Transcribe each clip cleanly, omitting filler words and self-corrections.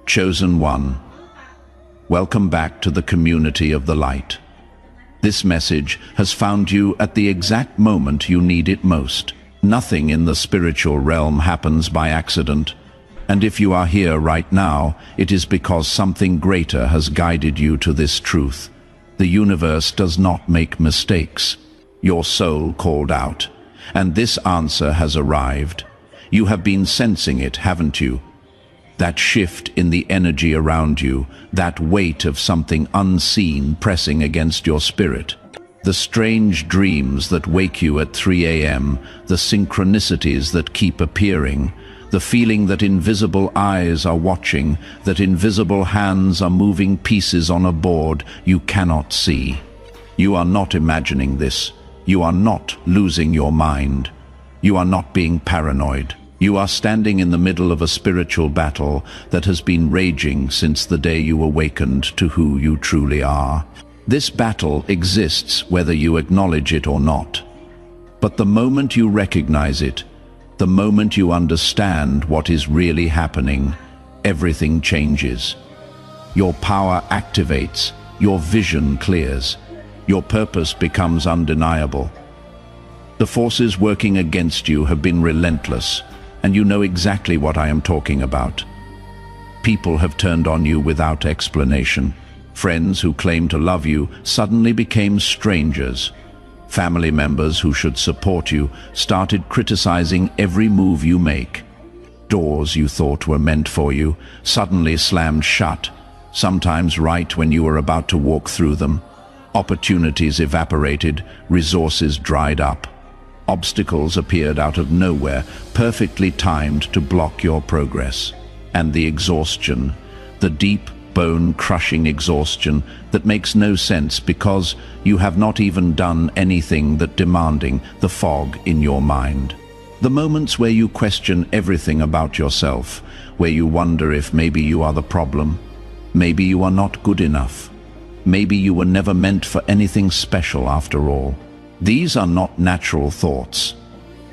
Chosen One, welcome back to the community of the light. This message has found you at the exact moment you need it most. Nothing in the spiritual realm happens by accident, and if you are here right now, it is because something greater has guided you to this truth. The universe does not make mistakes. Your soul called out, and this answer has arrived. You have been sensing it, haven't you? That shift in the energy around you, that weight of something unseen pressing against your spirit. The strange dreams that wake you at 3 a.m., the synchronicities that keep appearing, the feeling that invisible eyes are watching, that invisible hands are moving pieces on a board you cannot see. You are not imagining this. You are not losing your mind. You are not being paranoid. You are standing in the middle of a spiritual battle that has been raging since the day you awakened to who you truly are. This battle exists whether you acknowledge it or not. But the moment you recognize it, the moment you understand what is really happening, everything changes. Your power activates, your vision clears, your purpose becomes undeniable. The forces working against you have been relentless, and you know exactly what I am talking about. People have turned on you without explanation. Friends who claimed to love you suddenly became strangers. Family members who should support you started criticizing every move you make. Doors you thought were meant for you suddenly slammed shut, sometimes right when you were about to walk through them. Opportunities evaporated, resources dried up. Obstacles appeared out of nowhere, perfectly timed to block your progress. And the exhaustion, the deep, bone-crushing exhaustion that makes no sense because you have not even done anything that demanding, the fog in your mind. The moments where you question everything about yourself, where you wonder if maybe you are the problem, maybe you are not good enough, maybe you were never meant for anything special after all. These are not natural thoughts.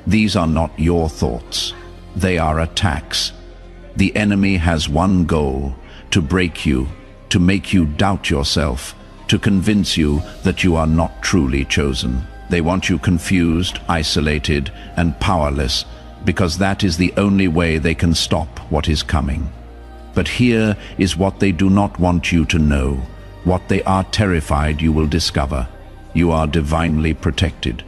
These are not your thoughts. They are attacks. The enemy has one goal: to break you, to make you doubt yourself, to convince you that you are not truly chosen. They want you confused, isolated, and powerless, because that is the only way they can stop what is coming. But here is what they do not want you to know, what they are terrified you will discover. You are divinely protected.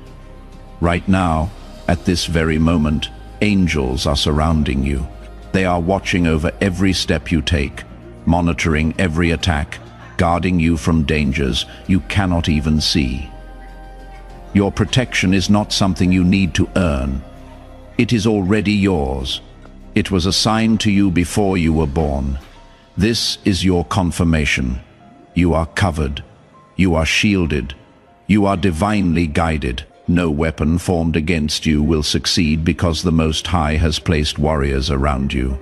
Right now, at this very moment, angels are surrounding you. They are watching over every step you take, monitoring every attack, guarding you from dangers you cannot even see. Your protection is not something you need to earn. It is already yours. It was assigned to you before you were born. This is your confirmation. You are covered. You are shielded. You are divinely guided. No weapon formed against you will succeed because the Most High has placed warriors around you.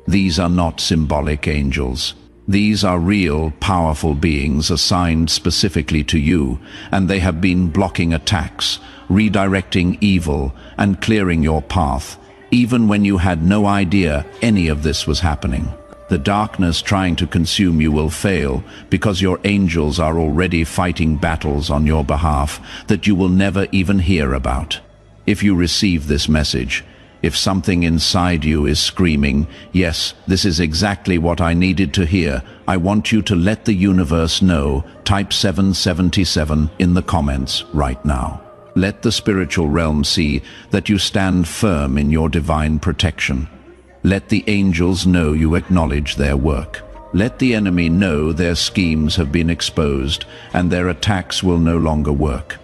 These are not symbolic angels. These are real, powerful beings assigned specifically to you, and they have been blocking attacks, redirecting evil, and clearing your path, even when you had no idea any of this was happening. The darkness trying to consume you will fail because your angels are already fighting battles on your behalf that you will never even hear about. If you receive this message, if something inside you is screaming, "Yes, this is exactly what I needed to hear," I want you to let the universe know. Type 777 in the comments right now. Let the spiritual realm see that you stand firm in your divine protection. Let the angels know you acknowledge their work. Let the enemy know their schemes have been exposed and their attacks will no longer work.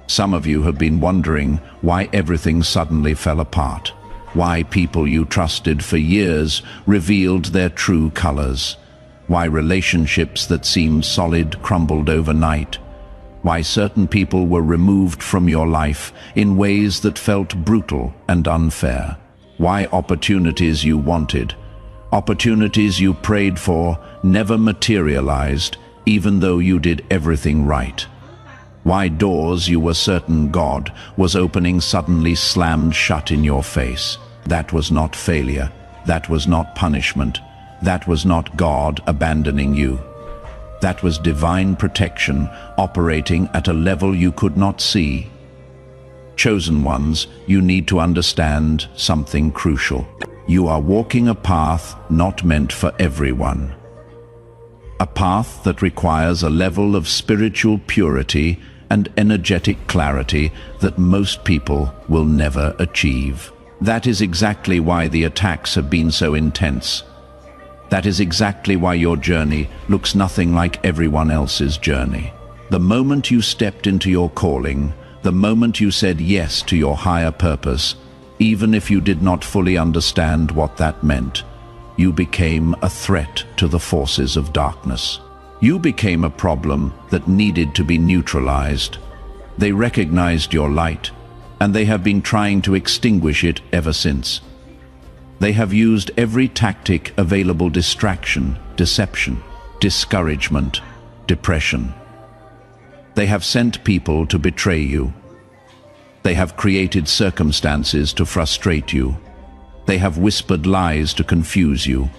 Some of you have been wondering why everything suddenly fell apart, why people you trusted for years revealed their true colors, why relationships that seemed solid crumbled overnight, why certain people were removed from your life in ways that felt brutal and unfair. Why opportunities you wanted, opportunities you prayed for, never materialized, even though you did everything right. Why doors you were certain God was opening suddenly slammed shut in your face. That was not failure. That was not punishment. That was not God abandoning you. That was divine protection operating at a level you could not see. Chosen ones, you need to understand something crucial. You are walking a path not meant for everyone. A path that requires a level of spiritual purity and energetic clarity that most people will never achieve. That is exactly why the attacks have been so intense. That is exactly why your journey looks nothing like everyone else's journey. The moment you stepped into your calling, the moment you said yes to your higher purpose, even if you did not fully understand what that meant, you became a threat to the forces of darkness. You became a problem that needed to be neutralized. They recognized your light, and they have been trying to extinguish it ever since. They have used every tactic available: distraction, deception, discouragement, depression. They have sent people to betray you. They have created circumstances to frustrate you. They have whispered lies to confuse you.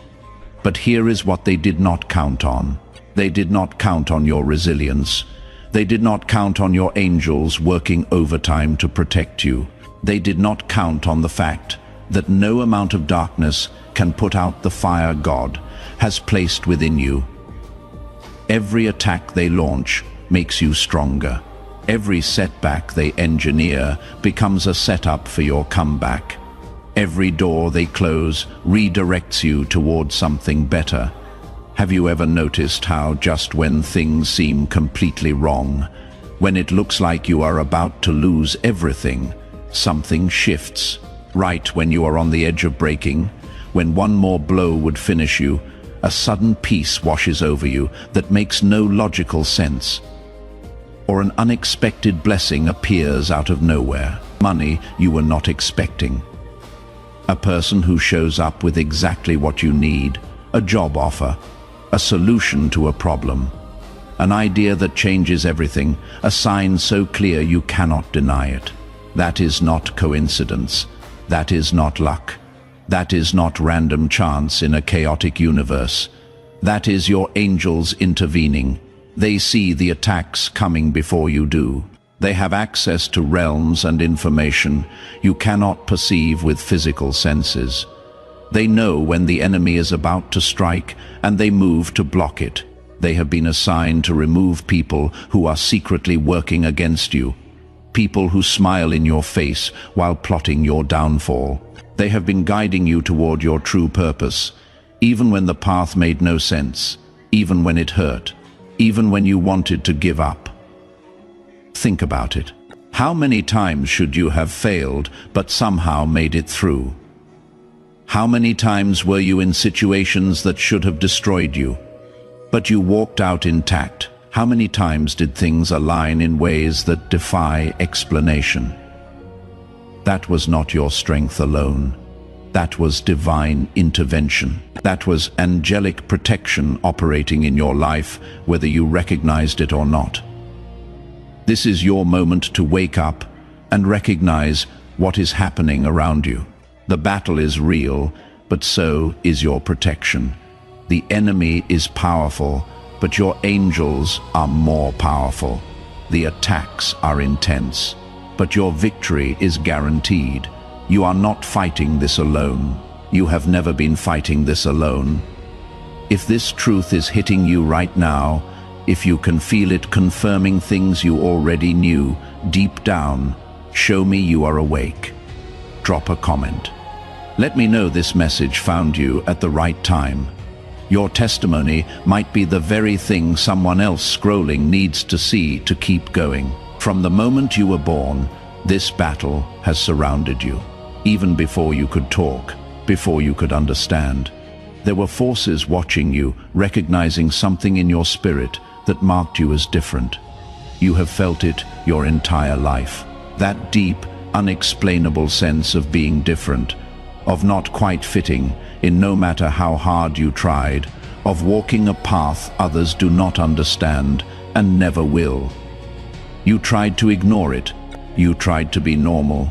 But here is what they did not count on. They did not count on your resilience. They did not count on your angels working overtime to protect you. They did not count on the fact that no amount of darkness can put out the fire God has placed within you. Every attack they launch makes you stronger. Every setback they engineer becomes a setup for your comeback. Every door they close redirects you toward something better. Have you ever noticed how just when things seem completely wrong, when it looks like you are about to lose everything, something shifts? Right when you are on the edge of breaking, when one more blow would finish you, a sudden peace washes over you that makes no logical sense. Or an unexpected blessing appears out of nowhere. Money you were not expecting. A person who shows up with exactly what you need, a job offer, a solution to a problem, an idea that changes everything, a sign so clear you cannot deny it. That is not coincidence. That is not luck. That is not random chance in a chaotic universe. That is your angels intervening. They see the attacks coming before you do. They have access to realms and information you cannot perceive with physical senses. They know when the enemy is about to strike, and they move to block it. They have been assigned to remove people who are secretly working against you. People who smile in your face while plotting your downfall. They have been guiding you toward your true purpose, even when the path made no sense, even when it hurt, even when you wanted to give up. Think about it. How many times should you have failed but somehow made it through? How many times were you in situations that should have destroyed you, but you walked out intact? How many times did things align in ways that defy explanation? That was not your strength alone. That was divine intervention. That was angelic protection operating in your life, whether you recognized it or not. This is your moment to wake up and recognize what is happening around you. The battle is real, but so is your protection. The enemy is powerful, but your angels are more powerful. The attacks are intense, but your victory is guaranteed. You are not fighting this alone. You have never been fighting this alone. If this truth is hitting you right now, if you can feel it confirming things you already knew deep down, show me you are awake. Drop a comment. Let me know this message found you at the right time. Your testimony might be the very thing someone else scrolling needs to see to keep going. From the moment you were born, this battle has surrounded you. Even before you could talk, before you could understand, there were forces watching you, recognizing something in your spirit that marked you as different. You have felt it your entire life. That deep, unexplainable sense of being different, of not quite fitting in no matter how hard you tried, of walking a path others do not understand and never will. You tried to ignore it. You tried to be normal.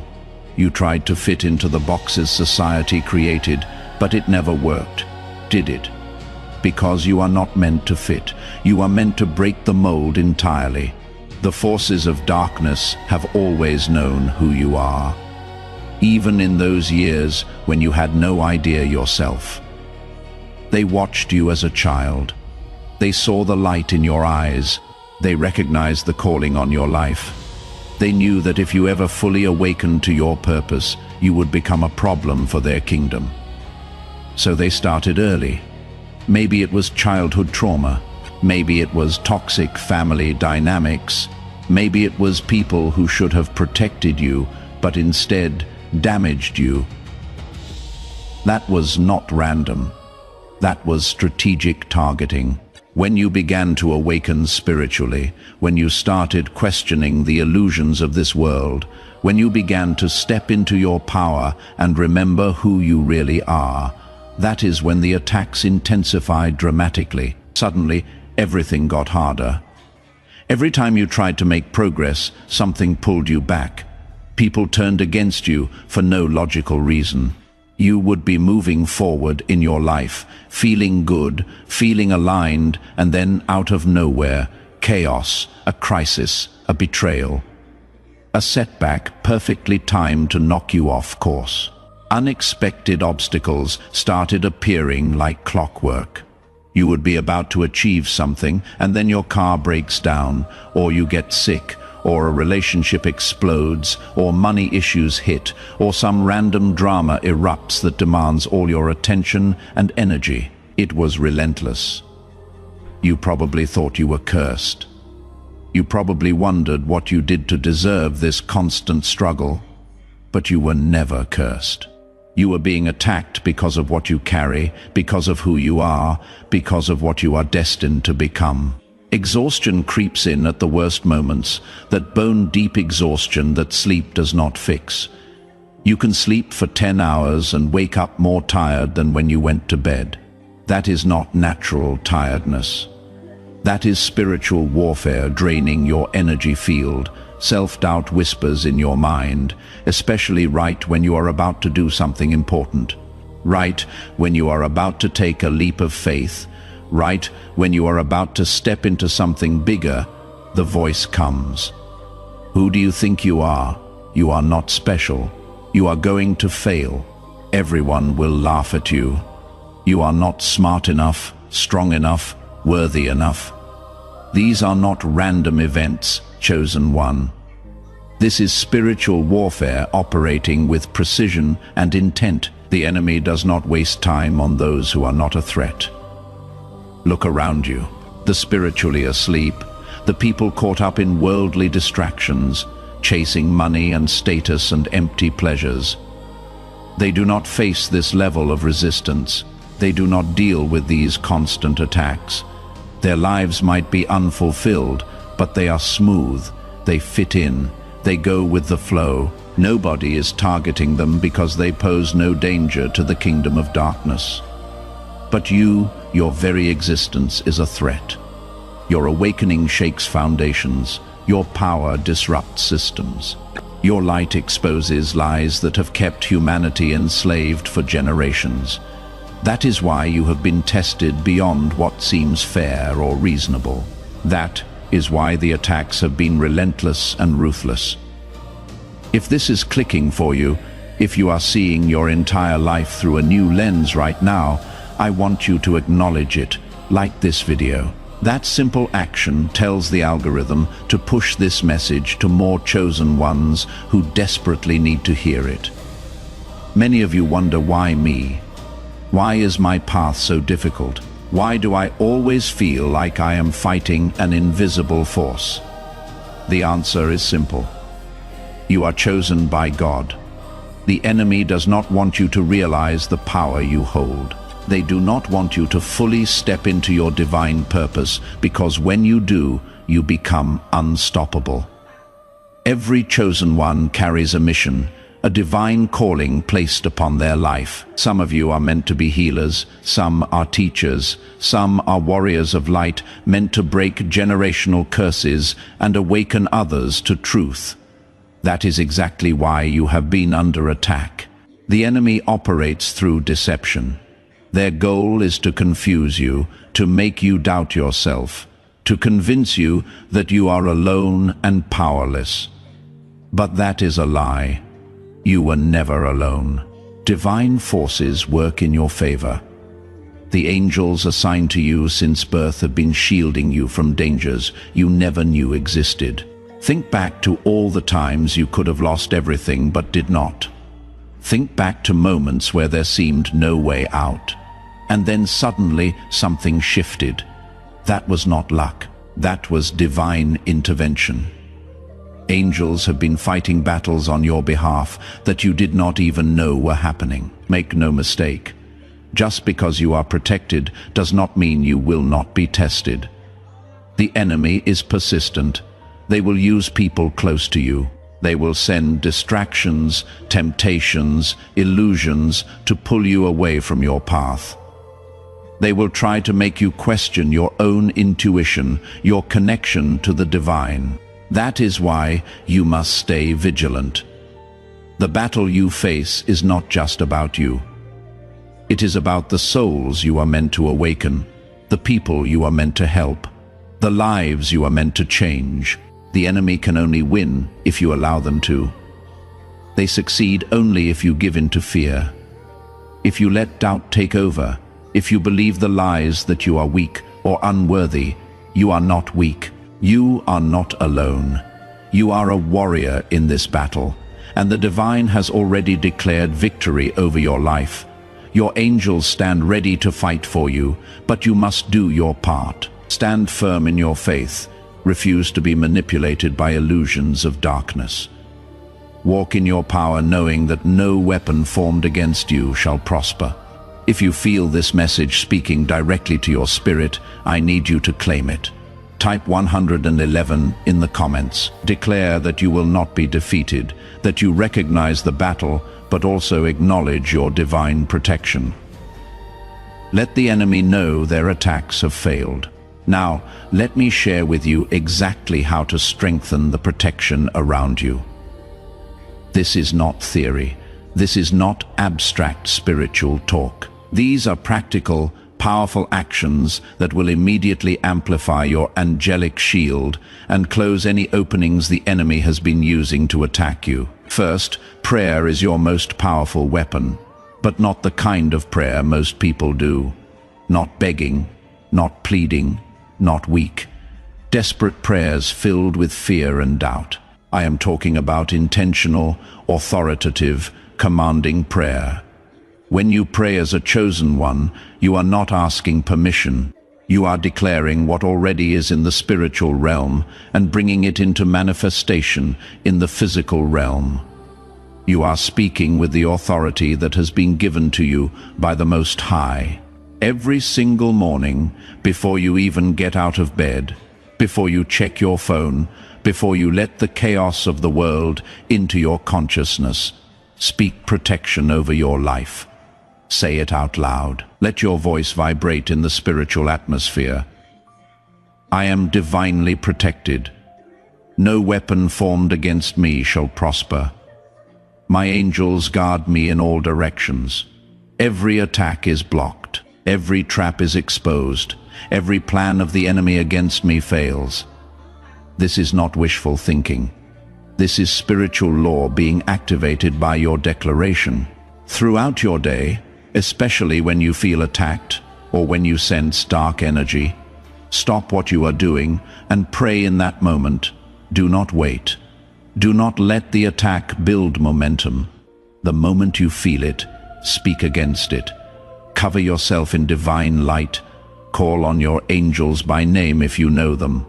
You tried to fit into the boxes society created, but it never worked, did it? because you are not meant to fit. You are meant to break the mold entirely. The forces of darkness have always known who you are, even in those years when you had no idea yourself. They watched you as a child. They saw the light in your eyes. They recognized the calling on your life. They knew that if you ever fully awakened to your purpose, you would become a problem for their kingdom. So they started early. Maybe it was childhood trauma. Maybe it was toxic family dynamics. Maybe it was people who should have protected you, but instead damaged you. That was not random. That was strategic targeting. When you began to awaken spiritually, when you started questioning the illusions of this world, when you began to step into your power and remember who you really are, that is when the attacks intensified dramatically. Suddenly, everything got harder. Every time you tried to make progress, something pulled you back. People turned against you for no logical reason. You would be moving forward in your life, feeling good, feeling aligned, and then out of nowhere, chaos, a crisis, a betrayal. A setback perfectly timed to knock you off course. Unexpected obstacles started appearing like clockwork. You would be about to achieve something, and then your car breaks down, or you get sick, or a relationship explodes, or money issues hit, or some random drama erupts that demands all your attention and energy. It was relentless. You probably thought you were cursed. You probably wondered what you did to deserve this constant struggle. But you were never cursed. You were being attacked because of what you carry, because of who you are, because of what you are destined to become. Exhaustion creeps in at the worst moments, that bone-deep exhaustion that sleep does not fix. You can sleep for 10 hours and wake up more tired than when you went to bed. That is not natural tiredness. That is spiritual warfare draining your energy field. Self-doubt whispers in your mind, especially right when you are about to do something important. Right when you are about to take a leap of faith. Right when you are about to step into something bigger, the voice comes. Who do you think you are? You are not special. You are going to fail. Everyone will laugh at you. You are not smart enough, strong enough, worthy enough. These are not random events, chosen one. This is spiritual warfare operating with precision and intent. The enemy does not waste time on those who are not a threat. Look around you. The spiritually asleep, the people caught up in worldly distractions, chasing money and status and empty pleasures. They do not face this level of resistance. They do not deal with these constant attacks. Their lives might be unfulfilled, but they are smooth. They fit in. They go with the flow. Nobody is targeting them because they pose no danger to the kingdom of darkness. But you, your very existence is a threat. Your awakening shakes foundations. Your power disrupts systems. Your light exposes lies that have kept humanity enslaved for generations. That is why you have been tested beyond what seems fair or reasonable. That is why the attacks have been relentless and ruthless. If this is clicking for you, if you are seeing your entire life through a new lens right now, I want you to acknowledge it, like this video. That simple action tells the algorithm to push this message to more chosen ones who desperately need to hear it. Many of you wonder, why me? Why is my path so difficult? Why do I always feel like I am fighting an invisible force? The answer is simple. You are chosen by God. The enemy does not want you to realize the power you hold. They do not want you to fully step into your divine purpose, because when you do, you become unstoppable. Every chosen one carries a mission, a divine calling placed upon their life. Some of you are meant to be healers, some are teachers, some are warriors of light, meant to break generational curses and awaken others to truth. That is exactly why you have been under attack. The enemy operates through deception. Their goal is to confuse you, to make you doubt yourself, to convince you that you are alone and powerless. But that is a lie. You were never alone. Divine forces work in your favor. The angels assigned to you since birth have been shielding you from dangers you never knew existed. Think back to all the times you could have lost everything but did not. Think back to moments where there seemed no way out. And then suddenly something shifted. That was not luck. That was divine intervention. Angels have been fighting battles on your behalf that you did not even know were happening. Make no mistake. Just because you are protected does not mean you will not be tested. The enemy is persistent. They will use people close to you. They will send distractions, temptations, illusions to pull you away from your path. They will try to make you question your own intuition, your connection to the divine. That is why you must stay vigilant. The battle you face is not just about you. It is about the souls you are meant to awaken, the people you are meant to help, the lives you are meant to change. The enemy can only win if you allow them to. They succeed only if you give in to fear. If you let doubt take over, if you believe the lies that you are weak or unworthy, you are not weak. You are not alone. You are a warrior in this battle, and the divine has already declared victory over your life. Your angels stand ready to fight for you, but you must do your part. Stand firm in your faith. Refuse to be manipulated by illusions of darkness. Walk in your power knowing that no weapon formed against you shall prosper. If you feel this message speaking directly to your spirit, I need you to claim it. Type 111 in the comments. Declare that you will not be defeated, that you recognize the battle, but also acknowledge your divine protection. Let the enemy know their attacks have failed. Now, let me share with you exactly how to strengthen the protection around you. This is not theory. This is not abstract spiritual talk. These are practical, powerful actions that will immediately amplify your angelic shield and close any openings the enemy has been using to attack you. First, prayer is your most powerful weapon, but not the kind of prayer most people do. Not begging, not pleading, not weak. Desperate prayers filled with fear and doubt. I am talking about intentional, authoritative, commanding prayer. When you pray as a chosen one, you are not asking permission. You are declaring what already is in the spiritual realm and bringing it into manifestation in the physical realm. You are speaking with the authority that has been given to you by the Most High. Every single morning, before you even get out of bed, before you check your phone, before you let the chaos of the world into your consciousness, speak protection over your life. Say it out loud. Let your voice vibrate in the spiritual atmosphere. I am divinely protected. No weapon formed against me shall prosper. My angels guard me in all directions. Every attack is blocked. Every trap is exposed. Every plan of the enemy against me fails. This is not wishful thinking. This is spiritual law being activated by your declaration. Throughout your day, especially when you feel attacked or when you sense dark energy, stop what you are doing and pray in that moment. Do not wait. Do not let the attack build momentum. The moment you feel it, speak against it. Cover yourself in divine light. Call on your angels by name if you know them.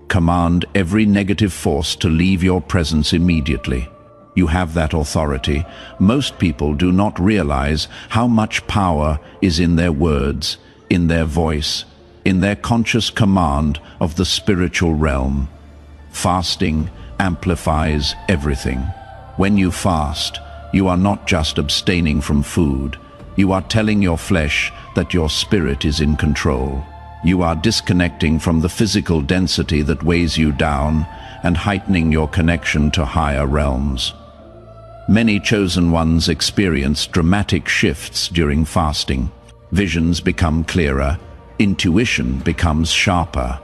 Command every negative force to leave your presence immediately. You have that authority. Most people do not realize how much power is in their words, in their voice, in their conscious command of the spiritual realm. Fasting amplifies everything. When you fast, you are not just abstaining from food. You are telling your flesh that your spirit is in control. You are disconnecting from the physical density that weighs you down and heightening your connection to higher realms. Many chosen ones experience dramatic shifts during fasting. Visions become clearer, intuition becomes sharper,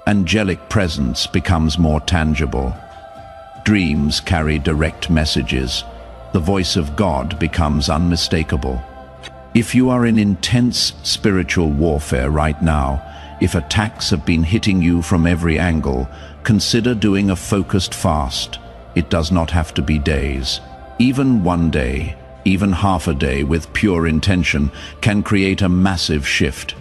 angelic presence becomes more tangible. Dreams carry direct messages. The voice of God becomes unmistakable. If you are in intense spiritual warfare right now, if attacks have been hitting you from every angle, consider doing a focused fast. It does not have to be days. Even one day, even half a day with pure intention can create a massive shift.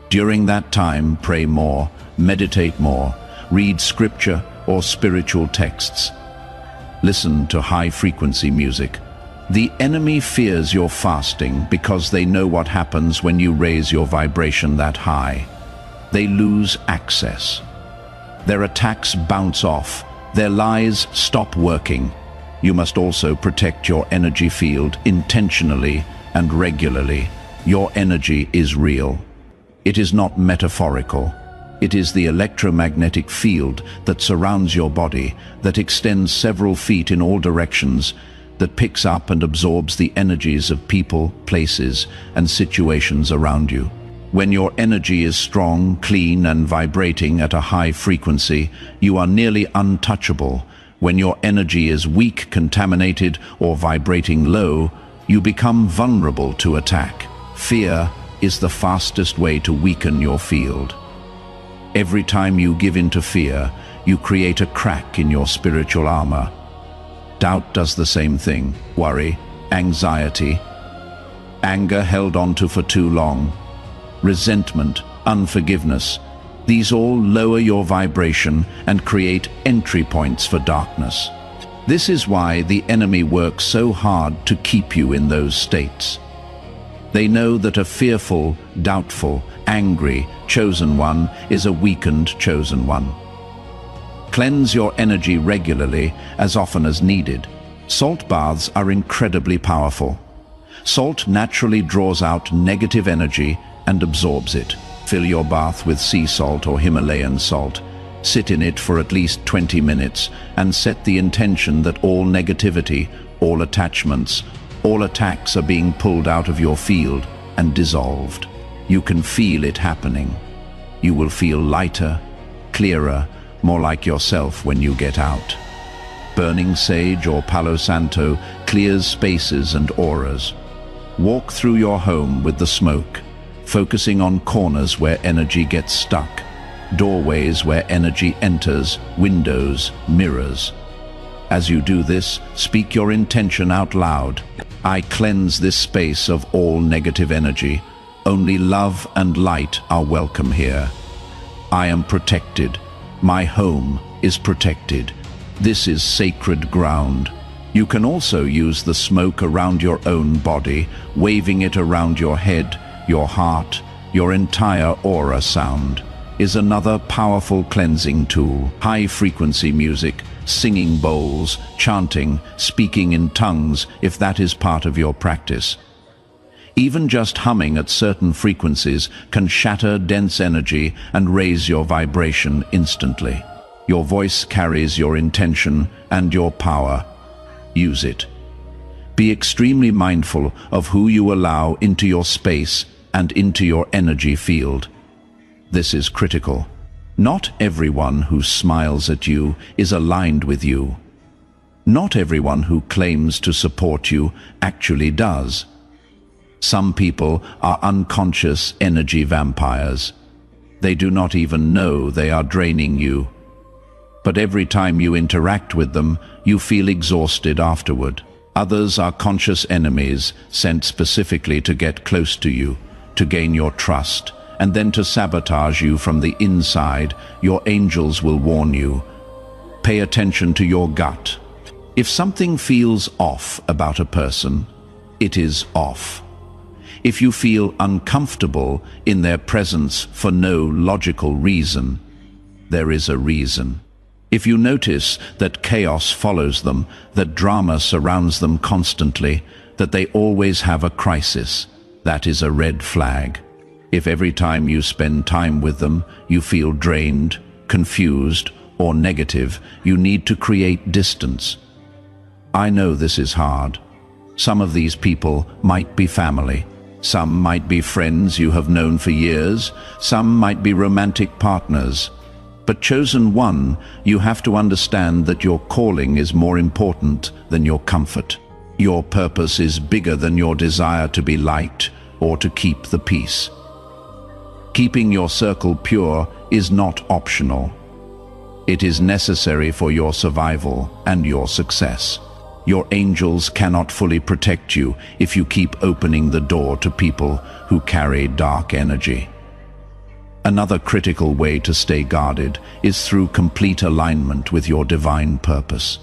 During that time, pray more, meditate more, read scripture or spiritual texts. Listen to high-frequency music. The enemy fears your fasting because they know what happens when you raise your vibration that high. They lose access. Their attacks bounce off. Their lies stop working. You must also protect your energy field intentionally and regularly. Your energy is real. It is not metaphorical. It is the electromagnetic field that surrounds your body, that extends several feet in all directions, that picks up and absorbs the energies of people, places, and situations around you. When your energy is strong, clean, and vibrating at a high frequency, you are nearly untouchable. When your energy is weak, contaminated, or vibrating low, you become vulnerable to attack. Fear is the fastest way to weaken your field. Every time you give in to fear, you create a crack in your spiritual armor. Doubt does the same thing. Worry, anxiety, anger held onto for too long, resentment, unforgiveness. These all lower your vibration and create entry points for darkness. This is why the enemy works so hard to keep you in those states. They know that a fearful, doubtful, angry, chosen one is a weakened chosen one. Cleanse your energy regularly, as often as needed. Salt baths are incredibly powerful. Salt naturally draws out negative energy and absorbs it. Fill your bath with sea salt or Himalayan salt. Sit in it for at least 20 minutes and set the intention that all negativity, all attachments, all attacks are being pulled out of your field and dissolved. You can feel it happening. You will feel lighter, clearer, more like yourself when you get out. Burning sage or Palo Santo clears spaces and auras. Walk through your home with the smoke, focusing on corners where energy gets stuck, doorways where energy enters, windows, mirrors. As you do this, speak your intention out loud. I cleanse this space of all negative energy. Only love and light are welcome here. I am protected. My home is protected. This is sacred ground. You can also use the smoke around your own body, waving it around your head, your heart, your entire aura. Sound is another powerful cleansing tool. High-frequency music, singing bowls, chanting, speaking in tongues, if that is part of your practice. Even just humming at certain frequencies can shatter dense energy and raise your vibration instantly. Your voice carries your intention and your power. Use it. Be extremely mindful of who you allow into your space and into your energy field. This is critical. Not everyone who smiles at you is aligned with you. Not everyone who claims to support you actually does. Some people are unconscious energy vampires. They do not even know they are draining you. But every time you interact with them, you feel exhausted afterward. Others are conscious enemies sent specifically to get close to you, to gain your trust, and then to sabotage you from the inside. Your angels will warn you. Pay attention to your gut. If something feels off about a person, it is off. If you feel uncomfortable in their presence for no logical reason, there is a reason. If you notice that chaos follows them, that drama surrounds them constantly, that they always have a crisis, that is a red flag. If every time you spend time with them, you feel drained, confused, or negative, you need to create distance. I know this is hard. Some of these people might be family. Some might be friends you have known for years, some might be romantic partners. But chosen one, you have to understand that your calling is more important than your comfort. Your purpose is bigger than your desire to be liked or to keep the peace. Keeping your circle pure is not optional. It is necessary for your survival and your success. Your angels cannot fully protect you if you keep opening the door to people who carry dark energy. Another critical way to stay guarded is through complete alignment with your divine purpose.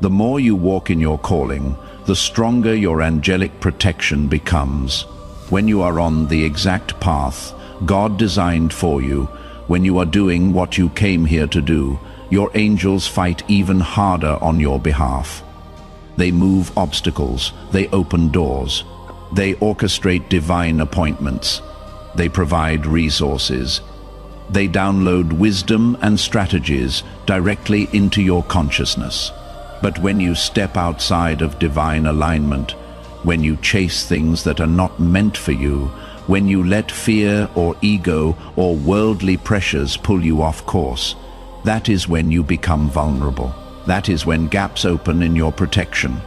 The more you walk in your calling, the stronger your angelic protection becomes. When you are on the exact path God designed for you, when you are doing what you came here to do, your angels fight even harder on your behalf. They move obstacles, they open doors, they orchestrate divine appointments, they provide resources, they download wisdom and strategies directly into your consciousness. But when you step outside of divine alignment, when you chase things that are not meant for you, when you let fear or ego or worldly pressures pull you off course, that is when you become vulnerable. That is when gaps open in your protection.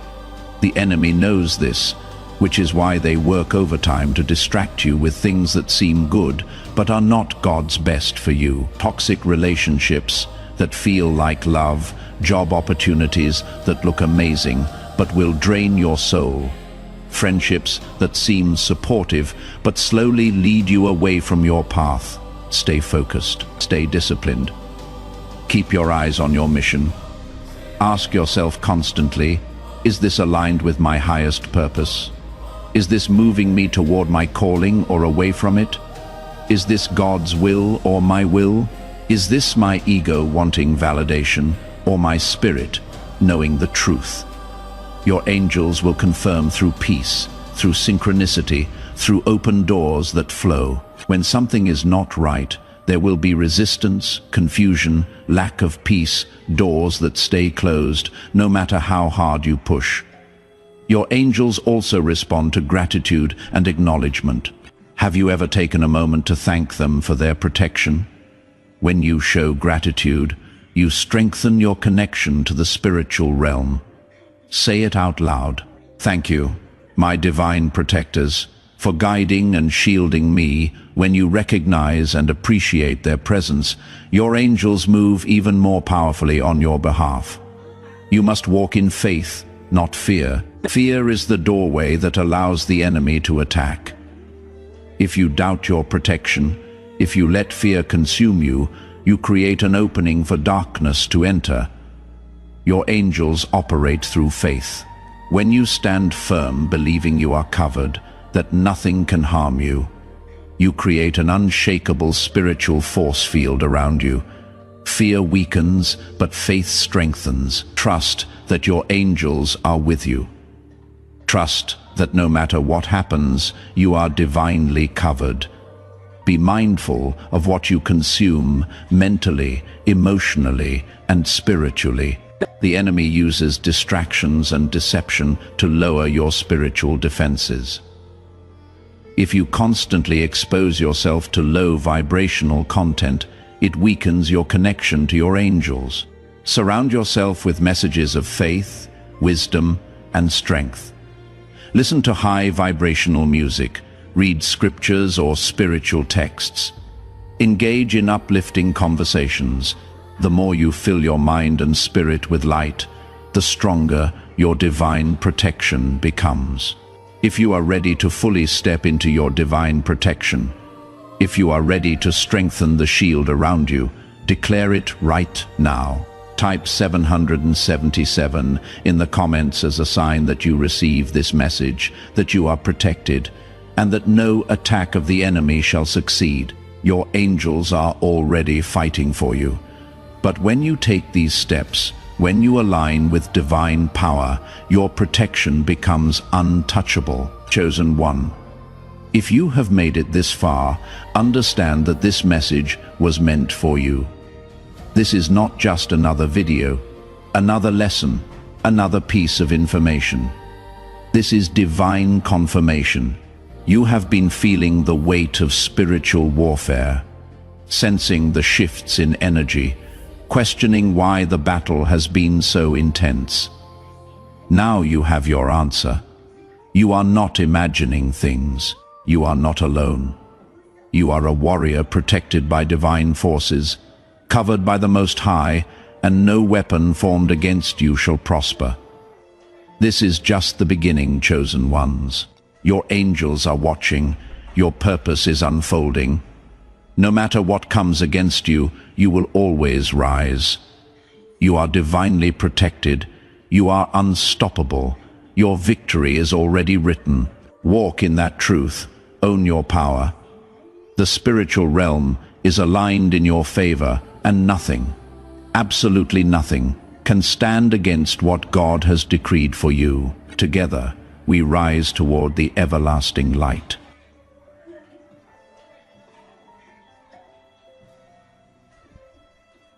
The enemy knows this, which is why they work overtime to distract you with things that seem good but are not God's best for you. Toxic relationships that feel like love, job opportunities that look amazing but will drain your soul. Friendships that seem supportive but slowly lead you away from your path. Stay focused, stay disciplined. Keep your eyes on your mission. Ask yourself constantly, is this aligned with my highest purpose? Is this moving me toward my calling or away from it? Is this God's will or my will? Is this my ego wanting validation or my spirit knowing the truth? Your angels will confirm through peace, through synchronicity, through open doors that flow. When something is not right, there will be resistance, confusion, lack of peace, doors that stay closed, no matter how hard you push. Your angels also respond to gratitude and acknowledgement. Have you ever taken a moment to thank them for their protection? When you show gratitude, you strengthen your connection to the spiritual realm. Say it out loud. Thank you, my divine protectors, for guiding and shielding me. When you recognize and appreciate their presence, your angels move even more powerfully on your behalf. You must walk in faith, not fear. Fear is the doorway that allows the enemy to attack. If you doubt your protection, if you let fear consume you, you create an opening for darkness to enter. Your angels operate through faith. When you stand firm, believing you are covered, that nothing can harm you, you create an unshakable spiritual force field around you. Fear weakens, but faith strengthens. Trust that your angels are with you. Trust that no matter what happens, you are divinely covered. Be mindful of what you consume mentally, emotionally, and spiritually. The enemy uses distractions and deception to lower your spiritual defenses. If you constantly expose yourself to low vibrational content, it weakens your connection to your angels. Surround yourself with messages of faith, wisdom, and strength. Listen to high vibrational music, read scriptures or spiritual texts. Engage in uplifting conversations. The more you fill your mind and spirit with light, the stronger your divine protection becomes. If you are ready to fully step into your divine protection, if you are ready to strengthen the shield around you, declare it right now. Type 777 in the comments as a sign that you receive this message, that you are protected, and that no attack of the enemy shall succeed. Your angels are already fighting for you. But when you take these steps, when you align with divine power, your protection becomes untouchable. Chosen one. If you have made it this far, understand that this message was meant for you. This is not just another video, another lesson, another piece of information. This is divine confirmation. You have been feeling the weight of spiritual warfare, sensing the shifts in energy, questioning why the battle has been so intense. Now you have your answer. You are not imagining things. You are not alone. You are a warrior protected by divine forces, covered by the Most High, and no weapon formed against you shall prosper. This is just the beginning, chosen ones. Your angels are watching. Your purpose is unfolding. No matter what comes against you, you will always rise. You are divinely protected. You are unstoppable. Your victory is already written. Walk in that truth. Own your power. The spiritual realm is aligned in your favor, and nothing, absolutely nothing, can stand against what God has decreed for you. Together, we rise toward the everlasting light.